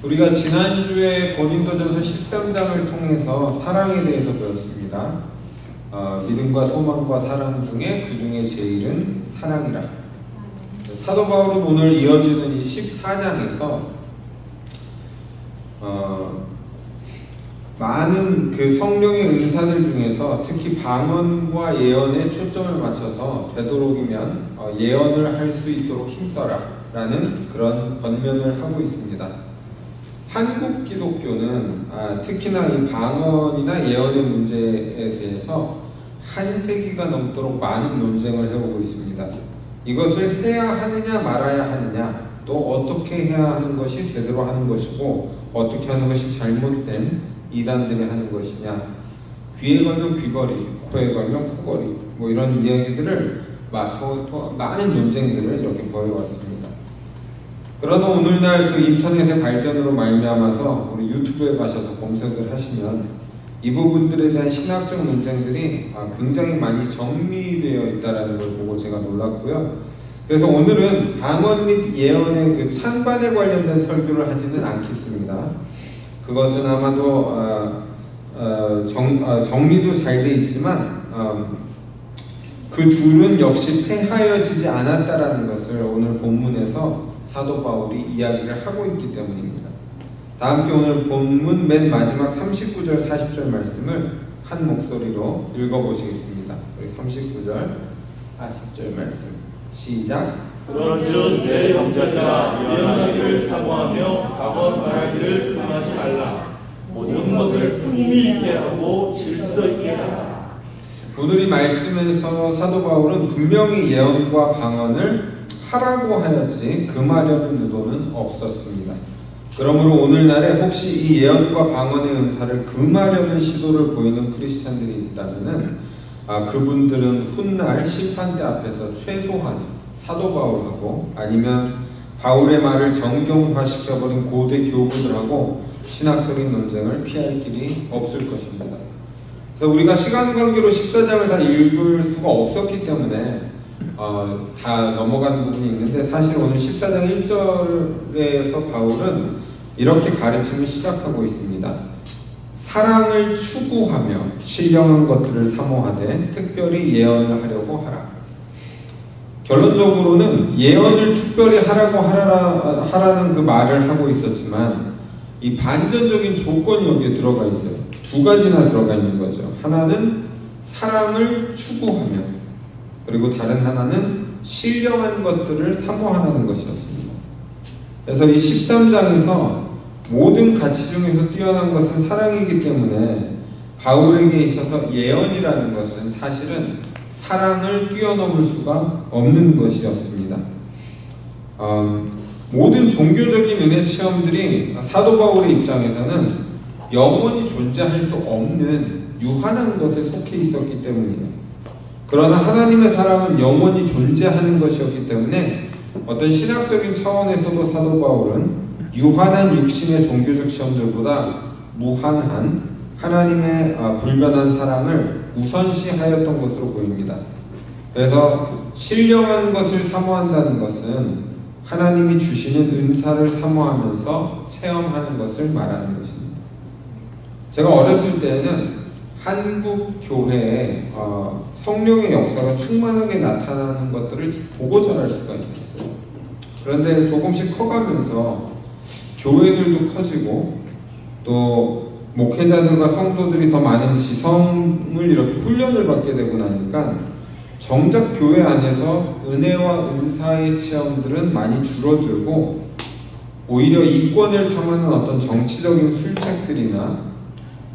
우리가 지난주에 고린도전서 13장을 통해서 사랑에 대해서 배웠습니다. 믿음과 소망과 사랑 중에 그 중에 제일은 사랑이라. 사도 바울은 오늘 이어지는 이 14장에서 많은 그 성령의 은사들 중에서 특히 방언과 예언에 초점을 맞춰서 되도록이면 예언을 할 수 있도록 힘써라 라는 그런 권면을 하고 있습니다. 한국 기독교는 특히나 이 방언이나 예언의 문제에 대해서 한 세기가 넘도록 많은 논쟁을 해오고 있습니다. 이것을 해야 하느냐 말아야 하느냐, 또 어떻게 해야 하는 것이 제대로 하는 것이고 어떻게 하는 것이 잘못된 이단들이 하는 것이냐, 귀에 걸면 귀걸이, 코에 걸면 코걸이, 뭐 이런 이야기들을 많은 논쟁들을 이렇게 벌여왔습니다. 그러나 오늘날 그 인터넷의 발전으로 말미암아서 우리 유튜브에 가셔서 검색을 하시면 이 부분들에 대한 신학적 논쟁들이 굉장히 많이 정리되어 있다는 걸 보고 제가 놀랐고요. 그래서 오늘은 방언 및 예언의 그 찬반에 관련된 설교를 하지는 않겠습니다. 그것은 아마도 정리도 잘 돼 있지만 그 둘은 역시 패하여지지 않았다라는 것을 오늘 본문에서 사도 바울이 이야기를 하고 있기 때문입니다. 다 함께 오늘 본문 맨 마지막 39절 40절 말씀을 한 목소리로 읽어보시겠습니다. 우리 39절 40절 말씀 시작. 그런즉 내 형제들아, 예언하기를 사모하며 방언 말하기를 금하지 말라. 모든 것을 풍미 있게 하고 질서 있게 하라. 오늘 이 말씀에서 사도 바울은 분명히 예언과 방언을 하라고 하였지 금하려는 의도는 없었습니다. 그러므로 오늘날에 혹시 이 예언과 방언의 은사를 금하려는 시도를 보이는 크리스찬들이 있다면은 그분들은 훗날 심판대 앞에서 최소한 사도 바울하고 아니면 바울의 말을 정경화시켜버린 고대 교부들하고 신학적인 논쟁을 피할 길이 없을 것입니다. 그래서 우리가 시간 관계로 14장을 다 읽을 수가 없었기 때문에 다 넘어간 부분이 있는데, 사실 오늘 14장 1절에서 바울은 이렇게 가르침을 시작하고 있습니다. 사랑을 추구하며 신령한 것들을 사모하되 특별히 예언을 하려고 하라. 결론적으로는 예언을 특별히 하라고 하라는 그 말을 하고 있었지만 이 반전적인 조건이 여기에 들어가 있어요. 두 가지나 들어가 있는 거죠. 하나는 사랑을 추구하며, 그리고 다른 하나는 신령한 것들을 사모하는 것이었습니다. 그래서 이 13장에서 모든 가치 중에서 뛰어난 것은 사랑이기 때문에 바울에게 있어서 예언이라는 것은 사실은 사랑을 뛰어넘을 수가 없는 것이었습니다. 모든 종교적인 은혜 체험들이 사도 바울의 입장에서는 영원히 존재할 수 없는 유한한 것에 속해 있었기 때문이에요. 그러나 하나님의 사랑은 영원히 존재하는 것이었기 때문에 어떤 신학적인 차원에서도 사도 바울은 유한한 육신의 종교적 시험들보다 무한한 하나님의 불변한 사랑을 우선시하였던 것으로 보입니다. 그래서 신령한 것을 사모한다는 것은 하나님이 주시는 은사를 사모하면서 체험하는 것을 말하는 것입니다. 제가 어렸을 때는 한국 교회에 성령의 역사가 충만하게 나타나는 것들을 보고 자랄 수가 있었어요. 그런데 조금씩 커가면서 교회들도 커지고 또 목회자들과 성도들이 더 많은 지성을 이렇게 훈련을 받게 되고 나니까 정작 교회 안에서 은혜와 은사의 체험들은 많이 줄어들고 오히려 이권을 탐하는 어떤 정치적인 술책들이나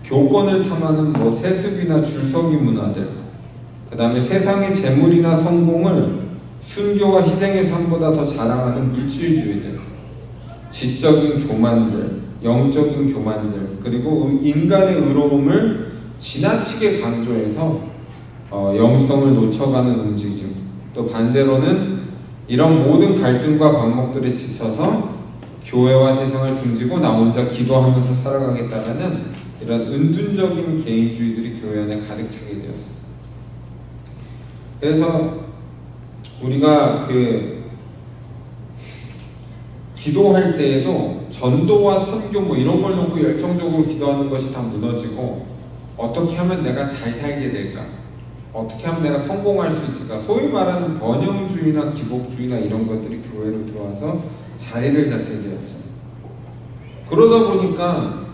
교권을 탐하는 세습이나 줄서기 문화들, 그 다음에 세상의 재물이나 성공을 순교와 희생의 삶보다 더 자랑하는 물질주의들, 지적인 교만들, 영적인 교만들, 그리고 인간의 의로움을 지나치게 강조해서 영성을 놓쳐가는 움직임, 또 반대로는 이런 모든 갈등과 반목들에 지쳐서 교회와 세상을 등지고 나 혼자 기도하면서 살아가겠다는 이런 은둔적인 개인주의들이 교회 안에 가득 차게 되었어요. 그래서 우리가 기도할 때에도 전도와 선교 뭐 이런 걸 놓고 열정적으로 기도하는 것이 다 무너지고 어떻게 하면 내가 잘 살게 될까? 어떻게 하면 내가 성공할 수 있을까? 소위 말하는 번영주의나 기복주의나 이런 것들이 교회로 들어와서 자리를 잡게 되었죠. 그러다 보니까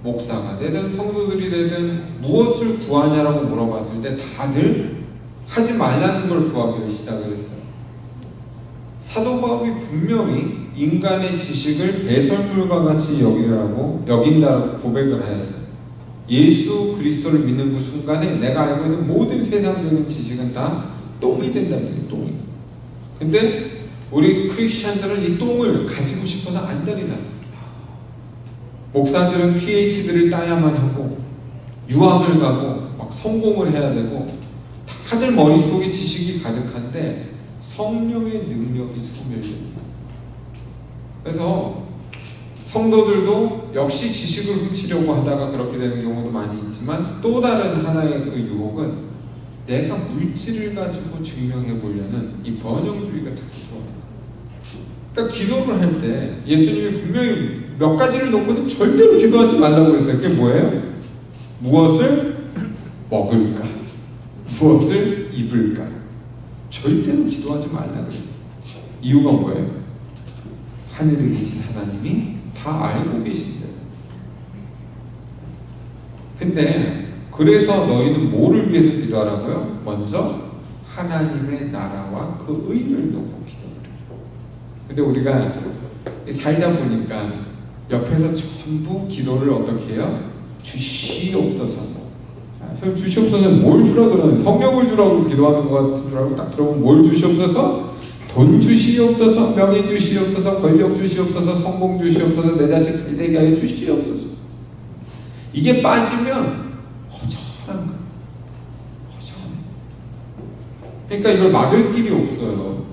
목사가 되든 성도들이 되든 무엇을 구하냐라고 물어봤을 때 다들 하지 말라는 걸 구하기를 시작을 했어요. 사도 바울이 분명히 인간의 지식을 배설물과 같이 여긴다고 고백을 하였어요. 예수 그리스도를 믿는 그 순간에 내가 알고 있는 모든 세상적인 지식은 다 똥이 된다는 거예요. 똥이. 근데 우리 크리스찬들은 이 똥을 가지고 싶어서 안달이 났어요. 목사들은 PhD를 따야만 하고 유학을 가고 막 성공을 해야 되고 다들 머릿속에 지식이 가득한데 성령의 능력이 소멸됩니다. 그래서 성도들도 역시 지식을 훔치려고 하다가 그렇게 되는 경우도 많이 있지만 또 다른 하나의 그 유혹은 내가 물질을 가지고 증명해 보려는 이 번영주의가 자꾸 들어옵니다. 그러니까 기도를 할 때 예수님이 분명히 몇 가지를 놓고는 절대로 기도하지 말라고 했어요. 그게 뭐예요? 무엇을 먹을까? 무엇을 입을까? 절대로 기도하지 말라 그랬어요. 이유가 뭐예요? 하늘에 계신 하나님이 다 알고 계신데. 근데 그래서 너희는 뭐를 위해서 기도하라고요? 먼저 하나님의 나라와 그 의를 놓고 기도를 해요. 근데 우리가 살다 보니까 옆에서 전부 기도를 어떻게 해요? 주시옵소서. 주시옵소서는 뭘 주라 그러는? 성령을 주라고 기도하는 것 같은 줄 알고 딱 들어보면 뭘 주시옵소서? 돈 주시옵소서, 명예 주시옵소서, 권력 주시옵소서, 성공 주시옵소서, 내 자식 잘 되게 하여 주시옵소서. 이게 빠지면 허전한 거예요. 허전해. 그러니까 이걸 막을 길이 없어요.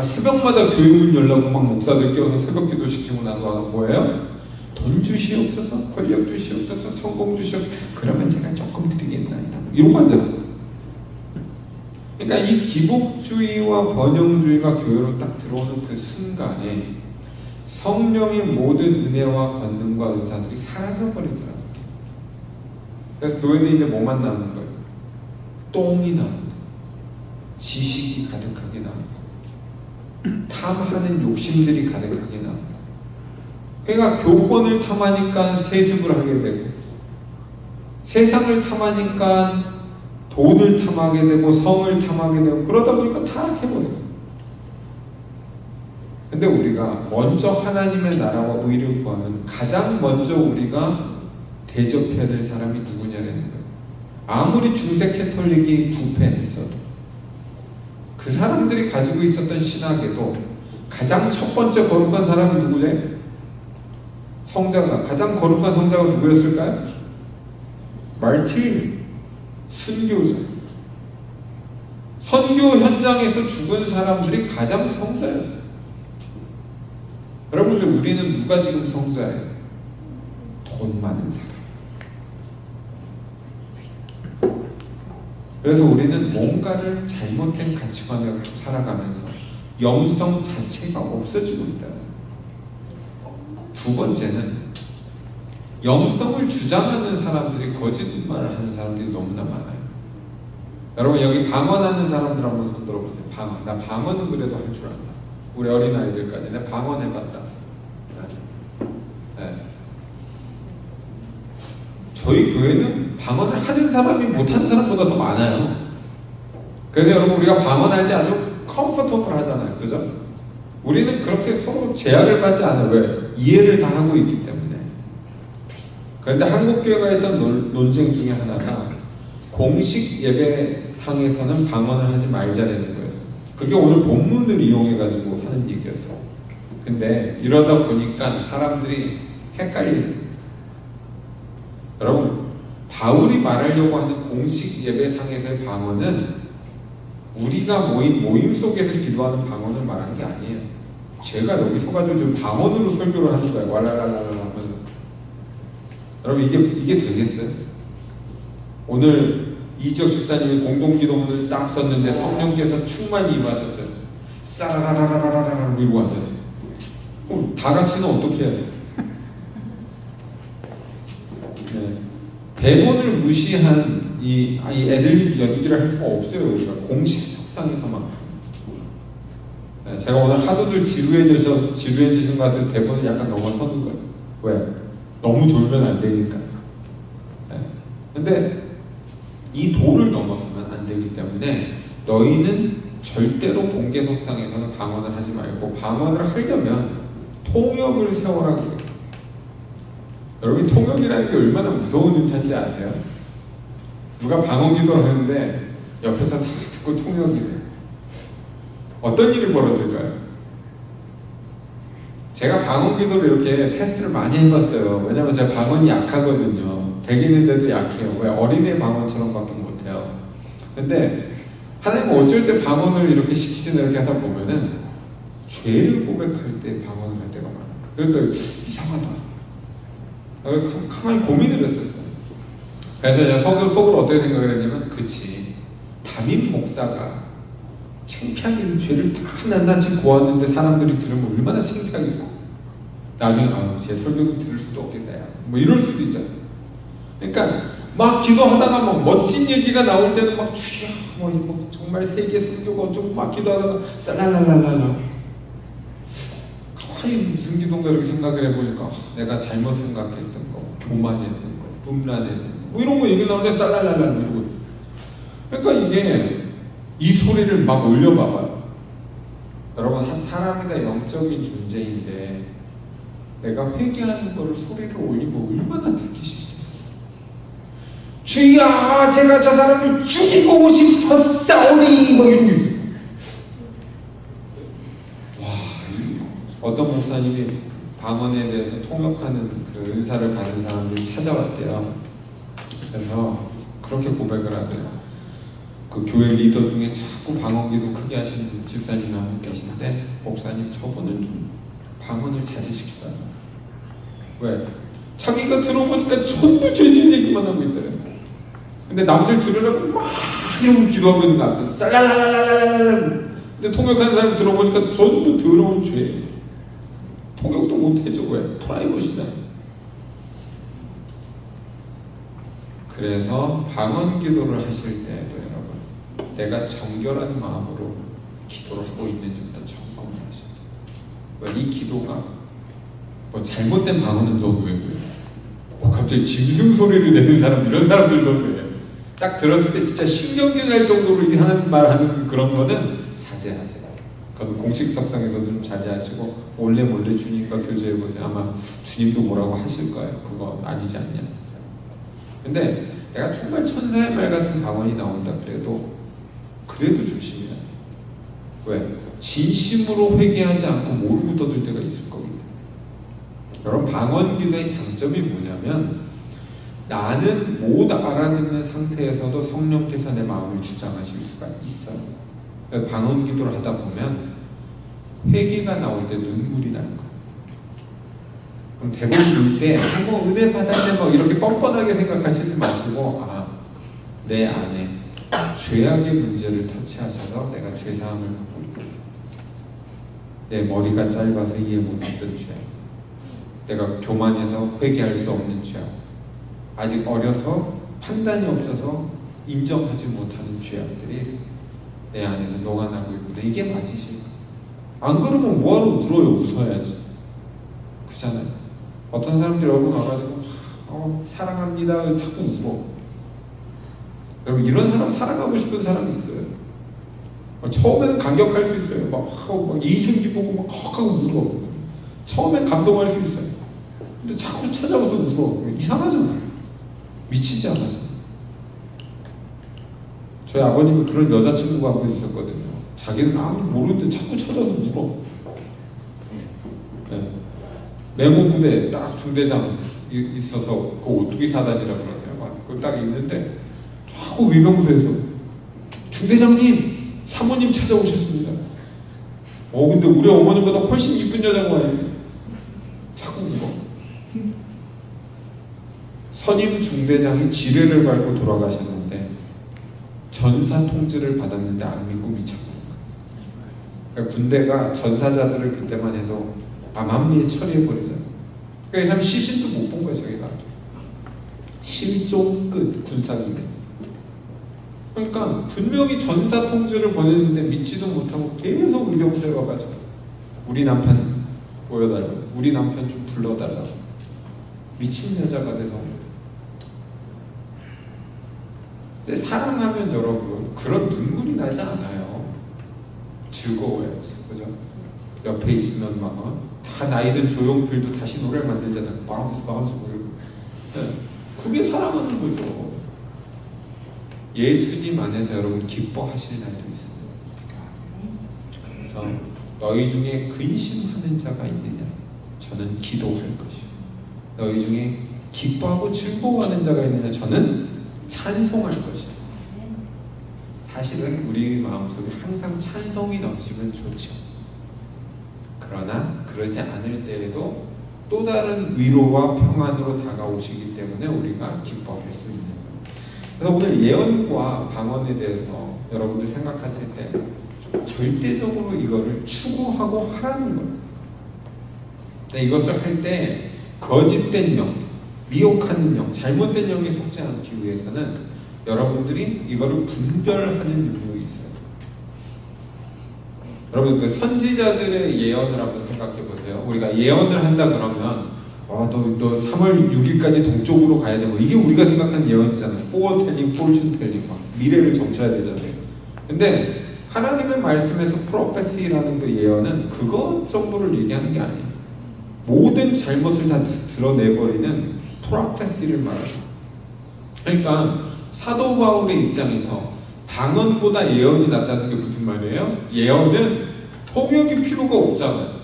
새벽마다 교육문 열라고 막 목사들 깨워서 새벽 기도 시키고 나서 와서 뭐예요? 돈 주시옵소서, 권력 주시옵소서, 성공 주시옵소서. 그러면 제가 조금 드리겠나이다. 이러고 앉았어요. 그러니까 이 기복주의와 번영주의가 교회로 딱 들어오는 그 순간에 성령의 모든 은혜와 권능과 은사들이 사라져버리더라고요. 그래서 교회는 이제 뭐만 남은 거예요? 똥이 남은 거예요. 지식이 가득하게 남은 거예요. 탐하는 욕심들이 가득하게 남은 거예요. 그러니까 교권을 탐하니까 세습을 하게 되고 세상을 탐하니까 돈을 탐하게 되고 성을 탐하게 되고 그러다 보니까 타락해버려요. 근데 우리가 먼저 하나님의 나라와 의를 구하면 가장 먼저 우리가 대접해야 될 사람이 누구냐라는 거예요. 아무리 중세 캐톨릭이 부패했어도 그 사람들이 가지고 있었던 신학에도 가장 첫 번째 거룩한 사람이 누구죠? 성자가 가장 거룩한 성자가 누구였을까요? 마르틴 순교자. 선교 현장에서 죽은 사람들이 가장 성자였어요. 여러분들 우리는 누가 지금 성자예요? 돈 많은 사람. 그래서 우리는 뭔가를 잘못된 가치관으로 살아가면서 영성 자체가 없어지고 있다. 두 번째는 영성을 주장하는 사람들이 거짓말을 하는 사람들이 너무나 많아요. 여러분 여기 방언하는 사람들 한번 손 들어보세요. 방언. 나 방언은 그래도 할 줄 안다. 우리 어린아이들까지 내가 방언해봤다. 네. 저희 교회는 방언을 하는 사람이 못하는 사람보다 더 많아요. 그래서 여러분 우리가 방언할 때 아주 컴포터블 하잖아요. 그죠? 우리는 그렇게 서로 제약을 받지 않아요. 왜? 이해를 다 하고 있기 때문에. 그런데 한국교회가 했던 논쟁 중에 하나가 공식 예배상에서는 방언을 하지 말자라는 거였어요. 그게 오늘 본문을 이용해가지고 하는 얘기였어요. 근데 이러다 보니까 사람들이 헷갈리는. 여러분 바울이 말하려고 하는 공식 예배상에서의 방언은 우리가 모임 속에서 기도하는 방언을 말하는 게 아니에요. 제가 여기 서가지고 지금 방언으로 설교를 하는 거예요. 왈랄랄랄 하면서. 여러분 이게 되겠어요? 오늘 이지혁 집사님이 공동기도문을 딱 썼는데 성령께서 충만히 임하셨어요. 싸라라라라라라 밀고 앉았어요. 그럼 다 같이는 어떻게 해야 돼? 네. 대본을 무시한 이 애들립 연기를 할 수가 없어요. 우리가 공식 석상에서만큼. 네, 제가 오늘 하도들 지루해지신 것 같아서 대본을 약간 넘어서는 거예요. 왜? 너무 졸면 안 되니까. 네. 근데 이 도를 넘어서면 안 되기 때문에 너희는 절대로 공개석상에서는 방언을 하지 말고 방언을 하려면 통역을 세워라 그래요. 여러분 통역이라는 게 얼마나 무서운 은사인지 아세요? 누가 방언 기도를 하는데 옆에서 다 듣고 통역이 돼요. 어떤 일이 벌어질까요? 제가 방언 기도를 이렇게 테스트를 많이 해봤어요. 왜냐면 제가 방언이 약하거든요. 되기는데도 약해요. 왜? 어린애 방언처럼밖에 못해요. 근데 하나님은 어쩔 때 방언을 이렇게 시키시나 이렇게 하다 보면은 죄를 고백할 때 방언을 할 때가 많아요. 그러니까 이상하다. 가만히 고민을 했었어요. 그래서 제가 속으로 어떻게 생각을 했냐면, 그치, 담임 목사가 창피하게 이 죄를 다 낱낱이 고았는데 사람들이 들으면 얼마나 창피하겠어. 나중에 제 설교를 들을 수도 없겠다, 야. 뭐 이럴 수도 있잖아. 그러니까 막 기도하다가 뭐 멋진 얘기가 나올 때는 막 주여 뭐 정말 세계 선교가 어쩌고 막 기도하다가 쌀랄랄랄랄라 가만히 무슨 기도인가 이렇게 생각을 해보니까 내가 잘못 생각했던 거, 교만했던 거, 음란했던 거, 뭐 이런 거 얘기 나오는데 쌀랄랄랄 이러고. 그러니까 이게 이 소리를 막 올려봐봐요. 여러분, 한 사람이가 영적인 존재인데 내가 회개하는 거를 소리를 올리고 얼마나 듣기 싫겠어요. 주여, 제가 저 사람을 죽이고 싶었사오니 뭐 이런 게 있어요. 와, 어떤 목사님이 방언에 대해서 통역하는 그 은사를 받은 사람들이 찾아왔대요. 그래서 그렇게 고백을 하더래요. 그 교회 리더 중에 자꾸 방언기도 크게 하시는 집사님이 한 분 계신데, 목사님 저분은 좀 방언을 자제시키다. 왜? 자기가 들어보니까 전부 죄진 얘기만 하고 있더래요. 근데 남들 들으라고 막 이러고 기도하고 있는 거 앞에서 쌀랄랄랄랄랄. 근데 통역하는 사람 들어보니까 전부 더러운 죄. 통역도 못해줘. 왜? 프라이버시잖아. 그래서 방언 기도를 하실 때에도 여러분, 내가 정결한 마음으로 기도를 하고 있는지부터 점검을 하셔야 돼요. 이 기도가 뭐 잘못된 방언은 너무 왜고요? 갑자기 짐승 소리를 내는 사람, 이런 사람들도 왜? 딱 들었을 때 진짜 신경질 날 정도로 이상한 말 하는 그런 거는 자제하세요. 그건 공식 석상에서 좀 자제하시고 몰래 주님과 교제해보세요. 아마 주님도 뭐라고 하실 거예요. 그거 아니지 않냐. 근데 내가 정말 천사의 말 같은 방언이 나온다 그래도 조심해야 돼. 왜? 진심으로 회개하지 않고 모르고 떠들 때가 있을 겁니다. 여러분, 방언 기도의 장점이 뭐냐면 나는 못 알아듣는 상태에서도 성령께서 내 마음을 주장하실 수가 있어요. 방언 기도를 하다 보면 회개가 나올 때 눈물이 날 거예요. 그럼 대부분 볼 때 뭐 은혜 받았네 뭐 이렇게 뻔뻔하게 생각하시지 마시고, 내 안에 죄악의 문제를 터치하셔서 내가 죄사함을 받고 있구나. 내 머리가 짧아서 이해 못했던 죄악, 내가 교만해서 회개할 수 없는 죄악, 아직 어려서 판단이 없어서 인정하지 못하는 죄악들이 내 안에서 녹아나고 있구나. 이게 맞으시. 안 그러면 뭐하러 울어요? 웃어야지. 그렇잖아요. 어떤 사람들이 얼굴 가가지고 사랑합니다 자꾸 울어. 여러분, 이런 사람 사랑하고 싶은 사람이 있어요. 처음에는 감격할 수 있어요. 막 이승기 보고 막 하고 울어. 처음엔 감동할 수 있어요. 근데 자꾸 찾아와서 울어. 이상하잖아요. 미치지 않았어요. 저희 아버님이 그런 여자친구가 한 분 있었거든요. 자기는 아무도 모르는데 자꾸 찾아서 울어. 네. 메모 부대 딱 중대장 있어서 그 오뚜기 사단이라고 그러네요. 그 딱 있는데 자꾸 위병소에서 중대장님, 사모님 찾아오셨습니다. 근데 우리 어머님보다 훨씬 이쁜 여자가 와요. 자꾸 울어. 선임 중대장이 지뢰를 밟고 돌아가셨는데 전사 통지를 받았는데 안 믿고 미쳤고. 그러니까 군대가 전사자들을 그때만 해도 암암리에 처리해버리잖아요. 그러니까 이 사람 시신도 못 본 거예요. 저기가 실종 끝 군사기면. 그러니까 분명히 전사 통지를 보냈는데 믿지도 못하고 계속 의료부대에 와가지고 우리 남편 보여달라고, 우리 남편 좀 불러달라고. 미친 여자가 돼서. 근데 사랑하면 여러분 그런 눈물이 나지 않아요. 즐거워야지, 그죠? 옆에 있으면 막 다 나이든 조용필도 다시 노래를 만들잖아요. 바운스 부르고. 네. 그게 사랑하는 거죠. 예수님 안에서 여러분 기뻐하실 날도 있습니다. 그래서 너희 중에 근심하는 자가 있느냐? 저는 기도할 것이요. 너희 중에 기뻐하고 즐거워하는 자가 있느냐? 저는 찬송할 것이요. 사실은 우리 마음속에 항상 찬송이 넘치면 좋죠. 그러나 그러지 않을 때에도 또 다른 위로와 평안으로 다가오시기 때문에 우리가 기뻐할 수 있는 거예요. 그래서 오늘 예언과 방언에 대해서 여러분들 생각하실 때 절대적으로 이거를 추구하고 하라는 거예요. 이것을 할 때 거짓된 영, 미혹하는 영, 잘못된 영에 속지 않기 위해서는 여러분들이 이거를 분별하는 능력이 있어요. 여러분 그 선지자들의 예언을 한번 생각해 보세요. 우리가 예언을 한다 그러면 너 3월 6일까지 동쪽으로 가야 돼. 뭐 이게 우리가 생각하는 예언이잖아요. 포어텔링, 폴춘텔링 막 미래를 점쳐야 되잖아요. 근데 하나님의 말씀에서 프로페시라는 그 예언은 그것 정도를 얘기하는 게 아니에요. 모든 잘못을 다 드러내버리는 프로페시를 말해요. 그러니까 사도 바울의 입장에서 방언보다 예언이 낫다는 게 무슨 말이에요? 예언은 통역이 필요가 없잖아요.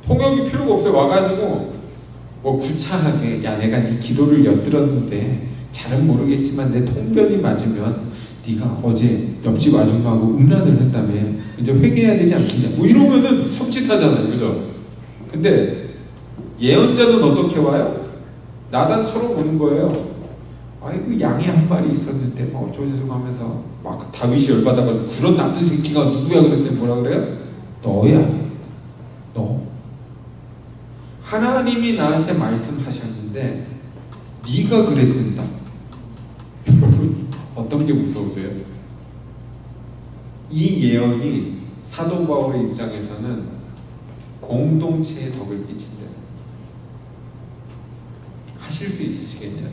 통역이 필요가 없어요. 와가지고 뭐 구차하게 야 내가 네 기도를 엿들었는데 잘은 모르겠지만 내 통변이 맞으면 네가 어제 옆집 아줌마하고 음란을 했다며 이제 회개해야 되지 않겠냐 뭐 이러면은 섬찟하잖아요. 그죠? 근데 예언자는 어떻게 와요? 나단처럼 오는 거예요. 아이고 양이 한 마리 있었는데 뭐 어쩌고저쩌고 하면서 막 다윗이 열받아가지고 그런 나쁜 새끼가 누구야 그랬더니 뭐라 그래요? 너야. 너. 하나님이 나한테 말씀하셨는데 네가 그랬는다. 여러분 어떤 게 무서우세요? 이 예언이 사도 바울의 입장에서는 공동체에 덕을 끼친다. 하실 수 있으시겠냐요?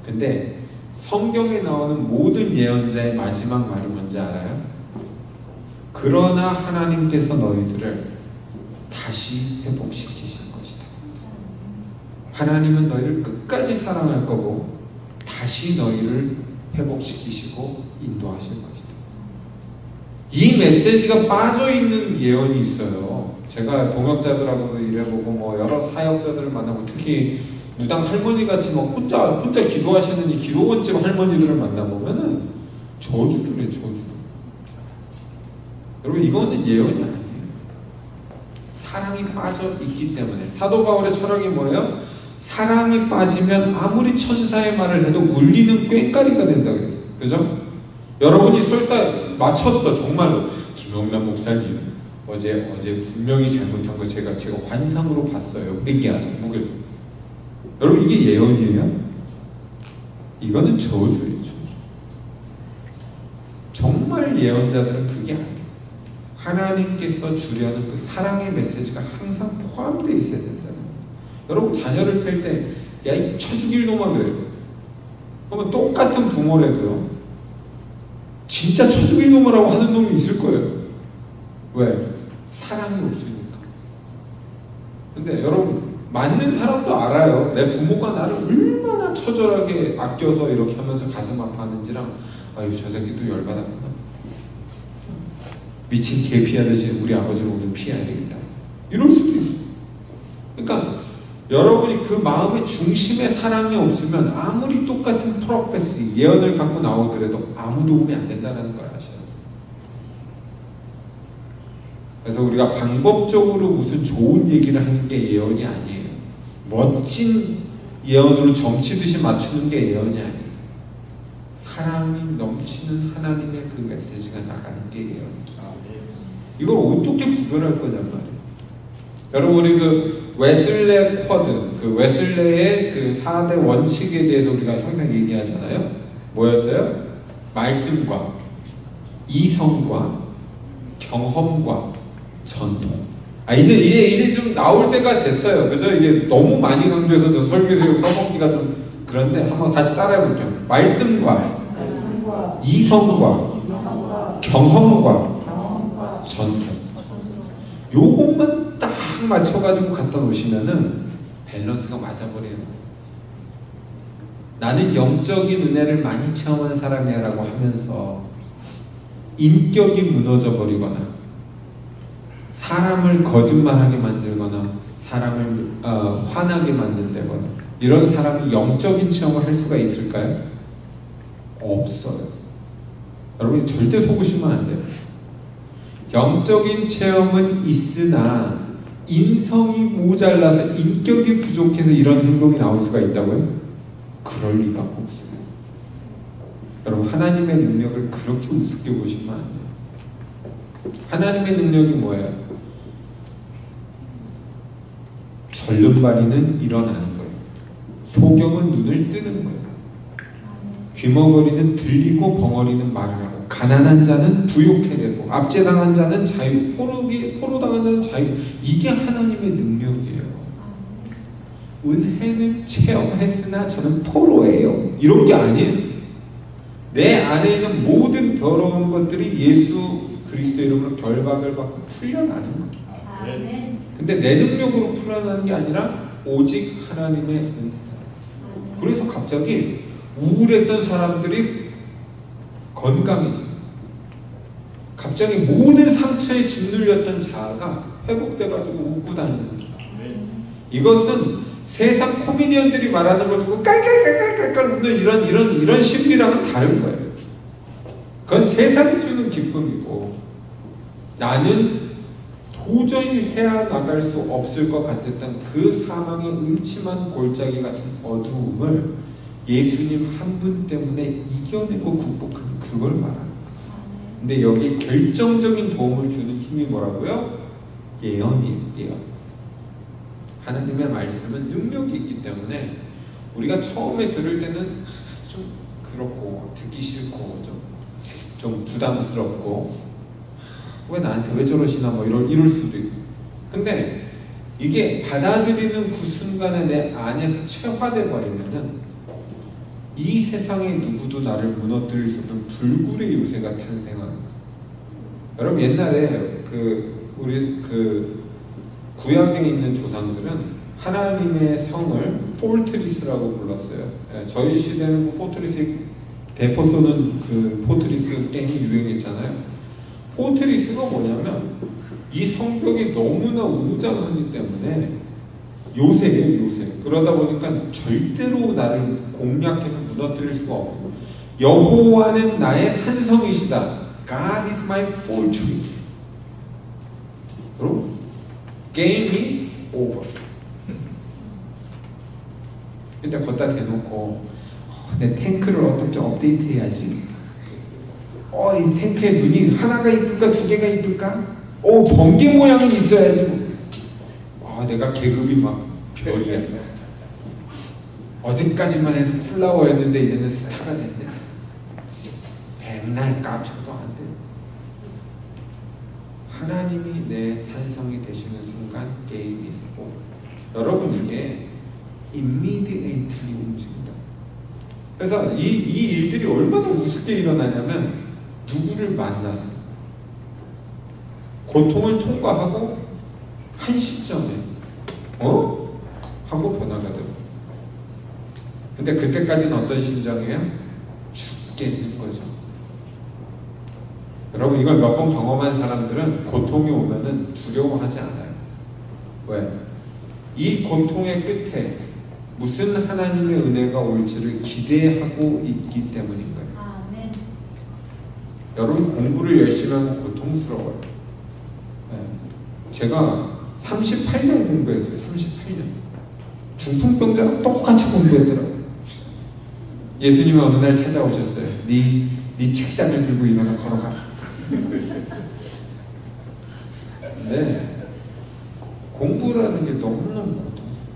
근데 성경에 나오는 모든 예언자의 마지막 말이 뭔지 알아요? 그러나 하나님께서 너희들을 다시 회복시키실 것이다. 하나님은 너희를 끝까지 사랑할 거고 다시 너희를 회복시키시고 인도하실 것이다. 이 메시지가 빠져있는 예언이 있어요. 제가 동역자들하고도 일해보고 뭐 여러 사역자들을 만나고 특히 무당 할머니같이 막 혼자 기도하시는 이 기도원집 할머니들을 만나보면은 저주를 해, 저주. 여러분 이거는 예언이 아니에요. 사랑이 빠져 있기 때문에. 사도 바울의 철학이 뭐예요? 사랑이 빠지면 아무리 천사의 말을 해도 울리는 꽹과리가 된다 그랬어요. 그죠? 여러분이 설사 맞췄어 정말로. 김영남 목사님 어제 분명히 잘못한 거 제가 환상으로 봤어요. 회개하세요. 목을. 여러분 이게 예언이에요? 이거는 저주예요. 저주. 정말 예언자들은 그게 아니에요. 하나님께서 주려는 그 사랑의 메시지가 항상 포함되어 있어야 된다는 거예요. 여러분 자녀를 팰 때 야 이 쳐 죽일 놈아 그래요. 그러면 똑같은 부모라도요 진짜 쳐 죽일 놈이라고 하는 놈이 있을 거예요. 왜? 사랑이 없으니까. 근데 여러분 맞는 사람도 알아요. 내 부모가 나를 얼마나 처절하게 아껴서 이렇게 하면서 가슴 아파하는지랑 아유 저 새끼도 열받았구나. 미친 개 피하듯이 우리 아버지를 오늘 피해야 되겠다. 이럴 수도 있어요. 그러니까 여러분이 그 마음의 중심에 사랑이 없으면 아무리 똑같은 프로페시, 예언을 갖고 나오더라도 아무 도움이 안 된다는 걸 아셔야 돼요. 그래서 우리가 방법적으로 무슨 좋은 얘기를 하는 게 예언이 아니에요. 멋진 예언으로 점치듯이 맞추는 게 예언이 아니에요. 사랑이 넘치는 하나님의 그 메시지가 나가는 게 예언이에요. 이걸 어떻게 구별할 거냔 말이에요. 여러분 우리 그 웨슬레 쿼드, 그 웨슬레의 그 4대 원칙에 대해서 우리가 항상 얘기하잖아요. 뭐였어요? 말씀과 이성과 경험과 전통. 이제 좀 나올 때가 됐어요. 그죠? 이게 너무 많이 강조해서 저 설교에서 써먹기가 좀 그런데 한번 같이 따라해볼게요. 말씀과 이성과 경험과 전통. 요것만 딱 맞춰가지고 갖다 놓으시면은 밸런스가 맞아버려요. 나는 영적인 은혜를 많이 체험한 사람이야 라고 하면서 인격이 무너져 버리거나 사람을 거짓말하게 만들거나 사람을 화나게 만든다거나 이런 사람이 영적인 체험을 할 수가 있을까요? 없어요. 여러분이 절대 속으시면 안 돼요. 영적인 체험은 있으나 인성이 모자라서 인격이 부족해서 이런 행동이 나올 수가 있다고요? 그럴 리가 없어요. 여러분 하나님의 능력을 그렇게 우습게 보시면 안 돼요. 하나님의 능력이 뭐예요? 절름발이는 일어나는 거예요. 소경은 눈을 뜨는 거예요. 귀머거리는 들리고 벙어리는 말을 하고 가난한 자는 부욕해 되고 압제당한 자는 자유, 포로당한 자는 자유. 이게 하나님의 능력이에요. 은혜는 체험했으나 저는 포로예요. 이런 게 아니에요. 내 안에 있는 모든 더러운 것들이 예수 그리스도 이름으로 결박을 받고 풀려나는 거예요. 근데 내 능력으로 풀려나는 게 아니라 오직 하나님의 은혜다. 그래서 갑자기 우울했던 사람들이 건강해져요. 갑자기 모든 상처에 짓눌렸던 자아가 회복돼가지고 웃고 다니는 거예요. 이것은 세상 코미디언들이 말하는 걸 듣고 깔깔깔깔깔 웃는 이런 심리랑은 다른 거예요. 그건 세상이 주는 기쁨이고 나는 도저히 헤어나갈 수 없을 것 같았던 그 사망의 음침한 골짜기 같은 어두움을 예수님 한 분 때문에 이겨내고 극복하는 그걸 말하는 거예요. 근데 여기 결정적인 도움을 주는 힘이 뭐라고요? 예언이에요. 예언. 하나님의 말씀은 능력이 있기 때문에 우리가 처음에 들을 때는 좀 그렇고 듣기 싫고 좀 부담스럽고 왜 나한테 왜 저러시나 뭐 이럴 수도 있고 근데 이게 받아들이는 그 순간에 내 안에서 체화돼 버리면은 이 세상의 누구도 나를 무너뜨릴 수 없는 불굴의 요새가 탄생하는 거예요. 여러분 옛날에 우리 구약에 있는 조상들은 하나님의 성을 포트리스라고 불렀어요. 저희 시대는 포트리스 대포 쏘는 그 포트리스 게임이 유행했잖아요. 포트리스가 뭐냐면 이 성벽이 너무나 웅장하기 때문에 요새예요, 요새. 그러다 보니까 절대로 나를 공략해서 무너뜨릴 수가 없고 여호와는 나의 산성이시다. God is my fortress. 여러분, game is over. 근데 걷다 대놓고 내 탱크를 어떻게 업데이트해야지. 이 탱크의 눈이 하나가 이쁠까 두 개가 이쁠까? 번개 모양은 있어야지. 내가 계급이 막 별이야. 어제까지만 해도 플라워였는데 이제는 스타가 됐네. 백날 깜짝도 안 돼. 하나님이 내 산성이 되시는 순간 게임이 있고 여러분 이게 immediately 움직인다. 그래서 이 일들이 얼마나 우습게 일어나냐면 누구를 만나서 고통을 통과하고 한 시점에 하고 변화가 되고 근데 그때까지는 어떤 심정이에요? 죽겠는 거죠. 여러분 이걸 몇 번 경험한 사람들은 고통이 오면은 두려워하지 않아요. 왜? 이 고통의 끝에 무슨 하나님의 은혜가 올지를 기대하고 있기 때문인 거예요. 아멘. 여러분 공부를 열심히 하면 고통스러워요. 제가 38년 공부했어요. 38년. 중풍병자랑 똑같이 공부했더라고요. 예수님이 어느 날 찾아오셨어요. 네 책상을 들고 일어나 걸어가라. 네. 공부라는 게 너무너무 고통스러워.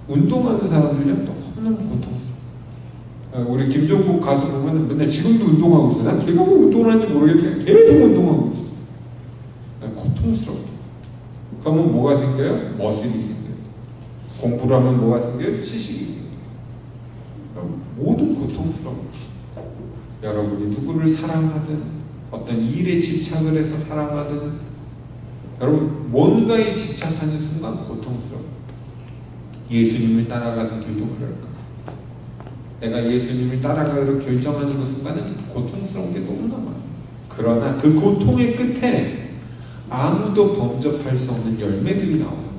운동하는 사람들요 너무너무 고통스러워. 우리 김종국 가수 보면 맨날 지금도 운동하고 있어. 난 걔가 뭐 운동을 하는지 모르겠는데 계속 운동하고 있어. 고통스럽게. 그러면 뭐가 생겨요? 머슬이 생겨요. 공부를 하면 뭐가 생겨요? 지식이 생겨요. 모든 고통스러운 여러분이 누구를 사랑하든 어떤 일에 집착을 해서 사랑하든 여러분 뭔가에 집착하는 순간 고통스러워요. 예수님을 따라가는 길도 그럴까? 내가 예수님을 따라가기로 결정하는 그 순간은 고통스러운 게 너무나 많아요. 그러나 그 고통의 끝에 아무도 범접할 수 없는 열매들이 나오는 거예요.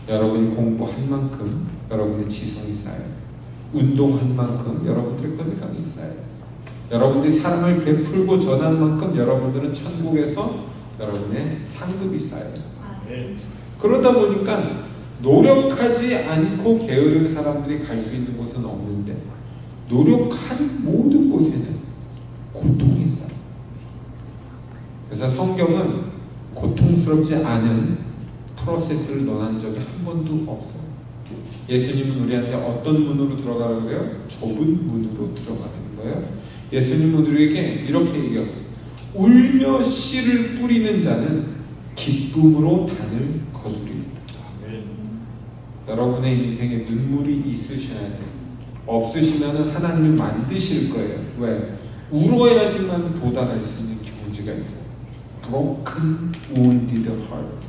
여러분이 공부한 만큼 여러분의 지성이 쌓여요. 운동한 만큼 여러분들의 건강이 쌓여요. 여러분들이 사랑을 베풀고 전한 만큼 여러분들은 천국에서 여러분의 상급이 쌓여요. 그러다 보니까 노력하지 않고 게으른 사람들이 갈 수 있는 곳은 없는데 노력한 모든 곳에는 고통이 있어요. 그래서 성경은 고통스럽지 않은 프로세스를 논한 적이 한 번도 없어요. 예수님은 우리한테 어떤 문으로 들어가라고 그래요? 좁은 문으로 들어가는 거예요. 예수님은 우리에게 이렇게 얘기하고 있어요. 울며 씨를 뿌리는 자는 기쁨으로 단을 거두리라. 여러분의 인생에 눈물이 있으셔야 돼요. 없으시면 하나님이 만드실 거예요. 왜? 울어야지만 도달할 수 있는 경지가 있어요. Broken, wounded heart.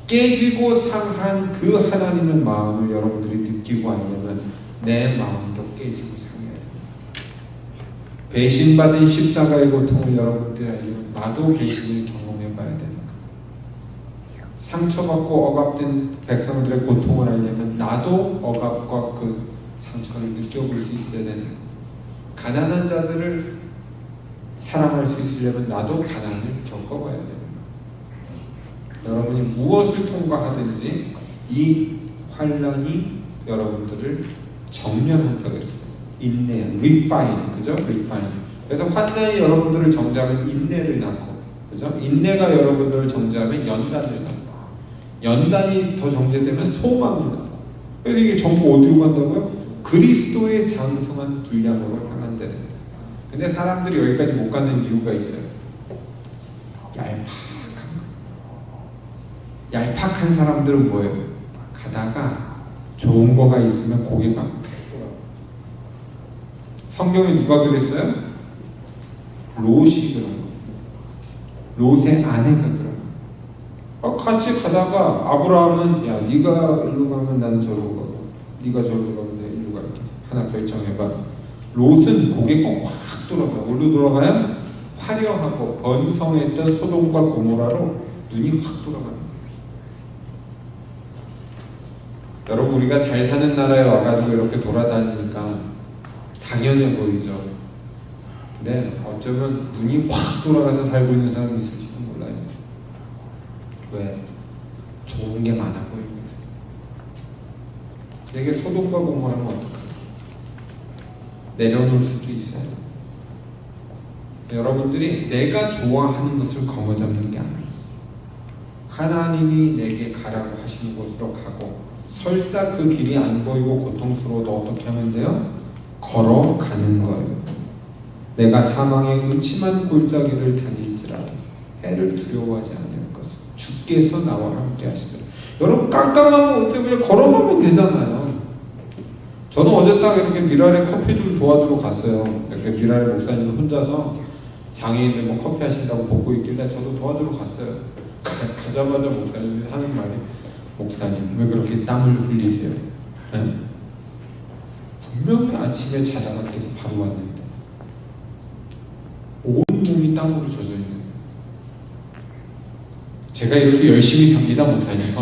깨지고 상한 그 하나님의 마음을 여러분들이 느끼고 아니면 내 마음도 깨지고 상해야 돼요. 배신받은 십자가의 고통을 여러분들이 알려면 나도 배신을 경험해 봐야 되는 거예요. 상처받고 억압된 백성들의 고통을 알려면 나도 억압과 그 상처를 느껴볼 수 있어야 되는 거예요. 가난한 자들을 사랑할 수 있으려면 나도 가난을 겪어봐야 되는 거예요. 여러분이 무엇을 통과하든지 이 환란이 여러분들을 정련한다고 그랬어요. 인내, refine, 그죠? refine. 그래서 환난이 여러분들을 정죄하면 인내를 낳고, 그죠? 인내가 여러분들을 정죄하면 연단을 낳고, 연단이 더 정죄되면 소망을 낳고. 그래서 이게 전부 어디로 간다고요? 그리스도의 장성한 분량으로 향한다는 거예요. 근데 사람들이 여기까지 못 가는 이유가 있어요. 얄팍한 사람들은 뭐예요? 가다가 좋은 거가 있으면 고개가 성경에 누가 그랬어요? 롯이 그런 거. 롯의 아내가 그런 거. 같이 가다가 아브라함은 야 네가 일로 가면 나는 저로 가고 네가 저로 가면 내가 일로 갈게. 하나 결정해봐. 롯은 고개가 확 돌아가요. 뭘로 돌아가요? 화려하고 번성했던 소돔과 고모라로 눈이 확 돌아가는 거예요. 여러분 우리가 잘 사는 나라에 와가지고 이렇게 돌아다니니까 당연해 보이죠. 근데 어쩌면 눈이 확 돌아가서 살고 있는 사람이 있을지도 몰라요. 왜? 좋은 게 많아 보이거든. 내게 소돔과 고모라면 어떡하나? 내려놓을 수도 있어요. 여러분들이 내가 좋아하는 것을 거머잡는 게 아니에요. 하나님이 내게 가라고 하시는 곳으로 가고 설사 그 길이 안 보이고 고통스러워도 어떻게 하면 돼요? 걸어가는 거예요. 내가 사망의 음침한 골짜기를 다닐지라도 해를 두려워하지 않을 것은 주께서 나와 함께 하시리라. 여러분 깜깜하면 어떻게 그냥 걸어가면 되잖아요. 저는 어제 딱 이렇게 미랄에 커피 좀 도와주러 갔어요. 이렇게 미랄 목사님 혼자서 장애인들 뭐 커피 하신다고 보고 있길래 저도 도와주러 갔어요. 가자마자 목사님이 하는 말이 목사님 왜 그렇게 땀을 흘리세요? 네? 분명히 아침에 자다가 깨서 바로 왔는데 온 몸이 땀으로 젖어 있는 거예요. 제가 이렇게 열심히 삽니다 목사님.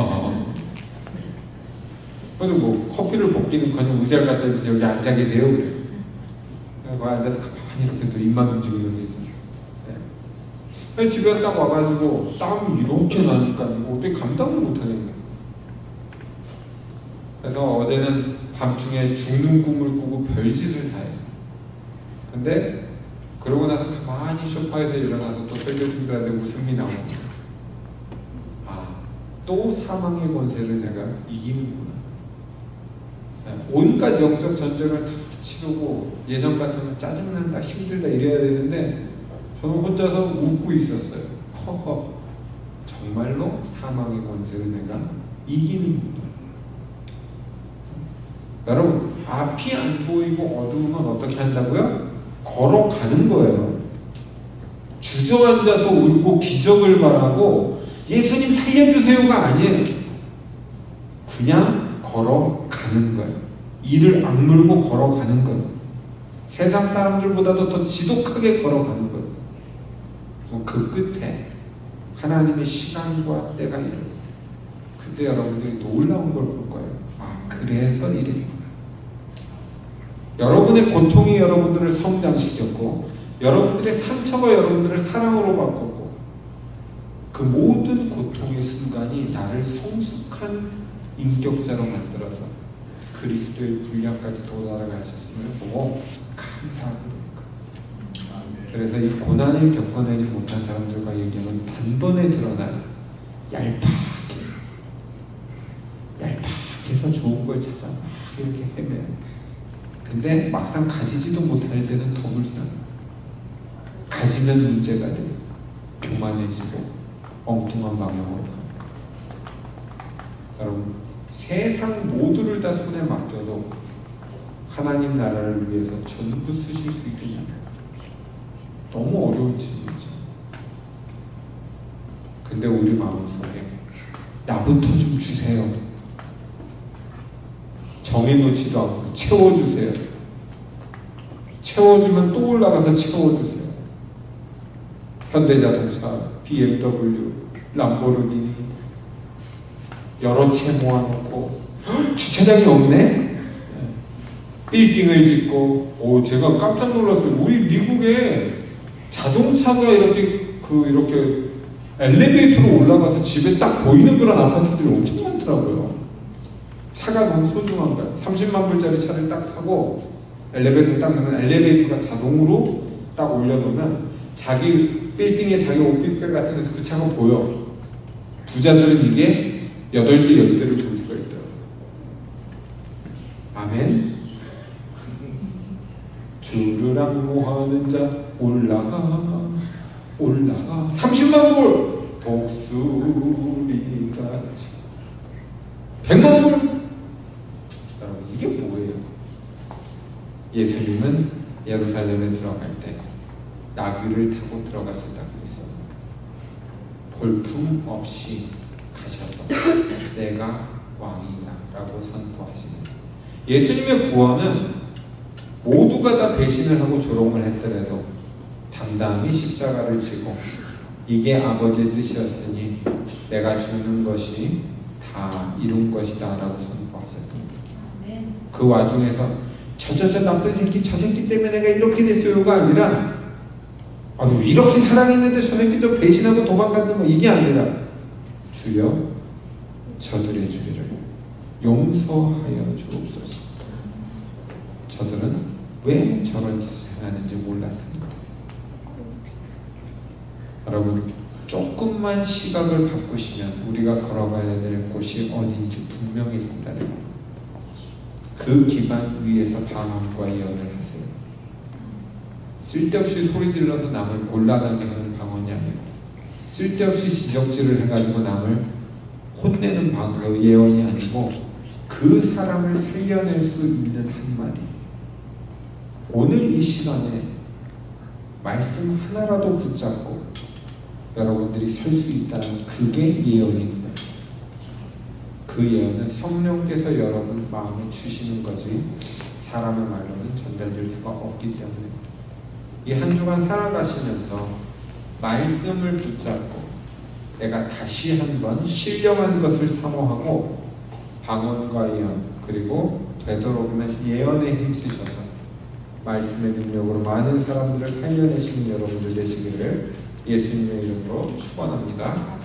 그래서 뭐 커피를 볶기는커녕 의자를 갖다 주면서 여기 앉아 계세요 그래요. 거기 앉아서 가만히 이렇게 또 입만 움직이면서 있어요. 네. 집에 딱 와가지고 땀이 이렇게 나니까 어떻게 감당을 못하는 거예요. 그래서 어제는 밤중에 죽는 꿈을 꾸고 별짓을 다 했어요. 근데 그러고 나서 가만히 소파에서 일어나서 또 설교 준비하는데 웃음이 나오고 또 사망의 권세를 내가 이기는구나. 온갖 영적 전쟁을 다 치르고 예전 같으면 짜증난다, 힘들다 이래야 되는데 저는 혼자서 웃고 있었어요. 허허, 정말로 사망의 권세를 내가 이기는구나. 여러분, 앞이 안 보이고 어두우면 어떻게 한다고요? 걸어가는 거예요. 주저앉아서 울고 기적을 바라고 예수님 살려주세요가 아니에요. 그냥 걸어가는 거예요. 이를 악물고 걸어가는 거예요. 세상 사람들보다도 더 지독하게 걸어가는 거예요. 그 끝에 하나님의 시간과 때가 이르고 그때 여러분들이 놀라운 걸 볼 거예요. 아, 그래서 이랬구나. 여러분의 고통이 여러분들을 성장시켰고 여러분들의 상처가 여러분들을 사랑으로 바꿨고 그 모든 고통의 순간이 나를 성숙한 인격자로 만들어서 그리스도의 분량까지 도달하셨음을 보고 감사합니다. 그래서 이 고난을 겪어내지 못한 사람들과 얘기하면 단번에 드러나요. 얄팍해서 좋은 걸 찾아 막 이렇게 헤매요. 근데 막상 가지지도 못할 때는 더 불쌍해요. 가지면 문제가 돼요. 교만해지고 엉뚱한 방향으로 갑니다. 여러분, 세상 모두를 다 손에 맡겨도 하나님 나라를 위해서 전부 쓰실 수 있겠냐? 너무 어려운 질문이죠. 근데 우리 마음속에 나부터 좀 주세요. 정해놓지도 않고 채워주세요. 채워주면 또 올라가서 채워주세요. 현대자동차, BMW, 람보르기니 여러 채 모아놓고 주차장이 없네? 빌딩을 짓고 제가 깜짝 놀랐어요. 우리 미국에 자동차가 이렇게 엘리베이터로 올라가서 집에 딱 보이는 그런 아파트들이 엄청 많더라고요. 차가 너무 소중한 거야. 30만 불짜리 차를 딱 타고 엘리베이터 딱 넣으면 엘리베이터가 자동으로 딱 올려놓으면 자기 빌딩에 자기 오피스텔 같은 데서 그 차가 보여. 부자들은 이게 8대, 10대를 볼 수가 있더라고요. 아멘. 주를 악모하는 자 올라가 30만 불 독수리같이 100만 불. 여러분, 이게 뭐예요? 예수님은 예루살렘에 들어갈 때 나귀를 타고 들어가셨다고 했어요. 볼품 없이 가셔서 내가 왕이다 라고 선포하십니다. 예수님의 구원은 모두가 다 배신을 하고 조롱을 했더라도 담담히 십자가를 지고 이게 아버지의 뜻이었으니 내가 죽는 것이 다 이룬 것이다 라고 선포하셨던 거예요. 그 와중에서 저 나쁜 새끼, 저 새끼 때문에 내가 이렇게 됐어요가 아니라 이렇게 사랑했는데 저 새끼 좀 배신하고 도망갔는 거 이게 아니라 주여 저들의 죄를 용서하여 주옵소서. 저들은 왜 저런 짓을 하는지 몰랐습니다. 여러분, 조금만 시각을 바꾸시면 우리가 걸어가야 될 곳이 어딘지 분명히 있습니다. 그 기반 위에서 방언과 예언을 하세요. 쓸데없이 소리 질러서 남을 곤란하게 하는 방언이 아니고 쓸데없이 지적질을 해가지고 남을 혼내는 예언이 아니고 그 사람을 살려낼 수 있는 한마디. 오늘 이 시간에 말씀 하나라도 붙잡고 여러분들이 설 수 있다는 그게 예언입니다. 그 예언은 성령께서 여러분 마음에 주시는 거지 사람의 말로는 전달될 수가 없기 때문에 이 한 주간 살아가시면서 말씀을 붙잡고 내가 다시 한번 신령한 것을 사모하고 방언과 예언 그리고 되도록이면 예언에 힘쓰셔서 말씀의 능력으로 많은 사람들을 살려내시는 여러분들 되시기를 예수님의 이름으로 축원합니다.